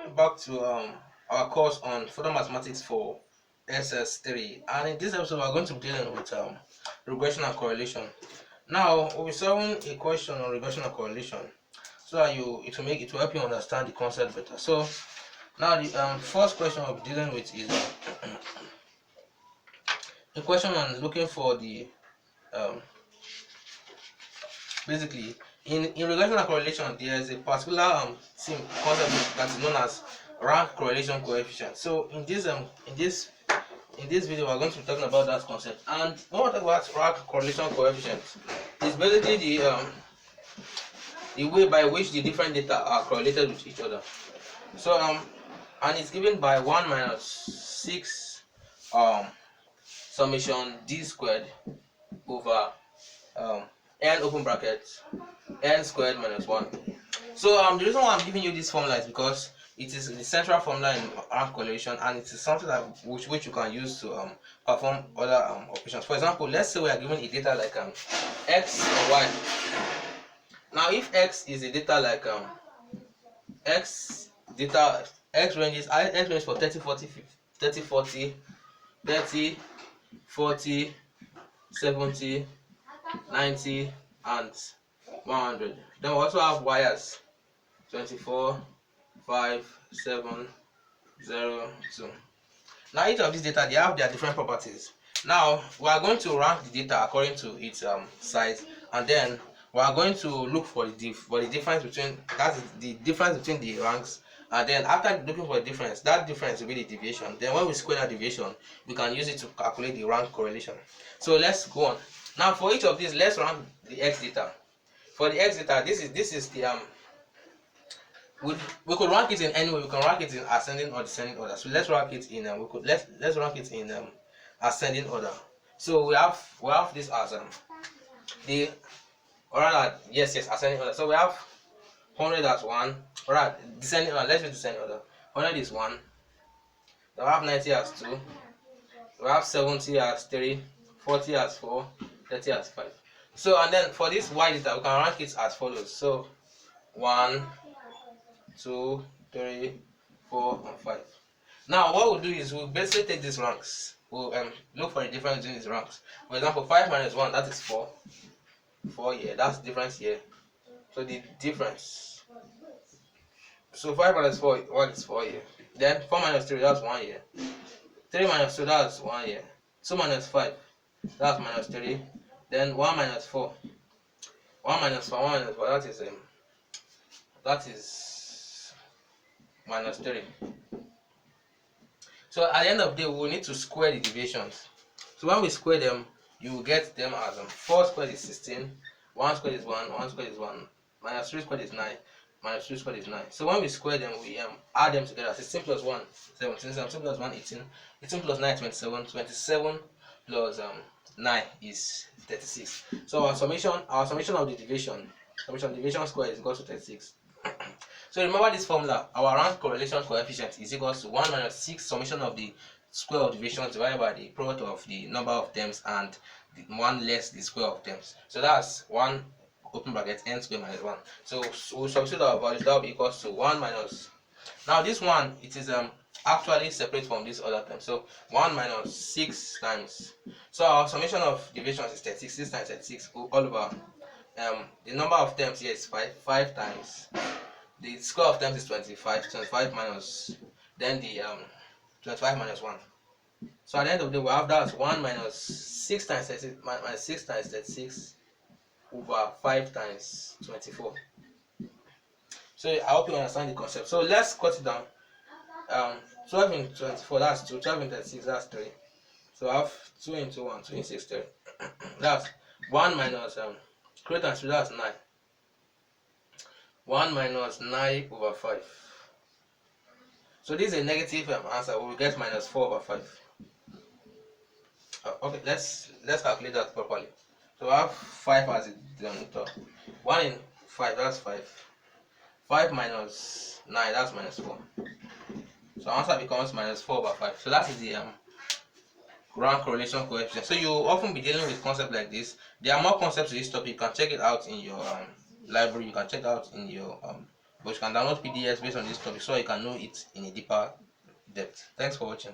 Back to our course on further mathematics for SS3, and in this episode we're going to be dealing with regression and correlation. Now we'll be solving a question on regression and correlation so that it will help you understand the concept better. So now the first question we'll be dealing with is a question on looking for the basically in regression and correlation there is a particular concept that is known as rank correlation coefficient. So in this video we're going to be talking about that concept, and when we talk about rank correlation coefficient, it's basically the way by which the different data are correlated with each other. So and it's given by 1 minus 6 summation d squared over n open bracket n squared minus 1. So the reason why I'm giving you this formula is because it is the central formula in rank correlation, and it is something that which you can use to perform other operations. For example, let's say we are given a data like x or y. Now if x is a data like x ranges for 30 40 30 40 70 90 and 100. Then we also have y as 24 5 7 0 2. Now each of these data, they have their different properties. Now we are going to rank the data according to its size, and then we are going to look for the difference between the ranks. And then after looking for the difference, that difference will be the deviation. Then when we square that deviation, we can use it to calculate the rank correlation. So let's go on. Now for each of these, let's rank the x data. For the x data, this is the we could rank it in any way. We can rank it in ascending or descending order. So let's rank it in let's rank it in ascending order. So we have this as ascending order. So we have 100 as 1. Alright, descending order. Let's use descending order. 100 is 1. We have 90 as 2. We have 70 as 3. 40 as 4. 30 as 5. So and then for this y data, we can rank it as follows. So 1, 2, 3, 4, and 5. Now what we'll do is we'll basically take these ranks. We'll look for the difference between these ranks. For example, 5 minus 1, that is 4. 4 here, that's the difference here. So the difference. So 5 minus 4, 1 is 4 here. Then 4 minus 3, that's 1 here. 3 minus 2, that's 1 here. 2 minus 5, that's minus 3. Then 1 minus 4. 1 minus 4, 1 minus 4, that is minus 3. So at the end of the day, we will need to square the deviations. So when we square them, you will get them as 4 squared is 16, 1 squared is 1, 1 squared is 1, minus 3 squared is 9, minus 2 squared is 9. So when we square them, we add them together. 16 plus 1, 17, 17 plus 1, 18, 18 plus 9, 27, 27 plus 9 is 36. So our summation of the deviation square is equal to 36. So remember this formula. Our rank correlation coefficient is equal to 1 minus 6 summation of the square of deviations divided by the product of the number of terms and 1 less the square of terms. So that's 1 open bracket n square minus 1. So we'll substitute our values. That will be equal to 1 minus. Now this one, it is actually separate from this other term. So 1 minus 6 times. So our summation of deviations is 36. 6 times 36 all over. The number of terms here is 5 times. The square of terms is 25. 25 minus, then the 25 minus 1. So at the end of the day, we have that 1 minus 6 times 36 minus 6 times 36 over 5 times 24. So I hope you understand the concept. So let's cut it down. 12 into 24, that's 2. 12 into 36, that's 3. So I have 2 into 1, 2 into 6, 3. That's 1 minus 3 times 3, that's 9. 1 minus 9 over 5. So this is a negative answer. We will get minus 4 over 5. Okay, let's calculate that properly. So I have 5 as a denominator. 1 in 5, that's 5. 5 minus 9, that's minus 4. So answer becomes minus 4 over 5. So that is the rank correlation coefficient. So you often be dealing with concepts like this. There are more concepts to this topic. You can check it out in your library. You can check it out in your But you can download PDFs based on this topic so you can know it in a deeper depth. Thanks for watching.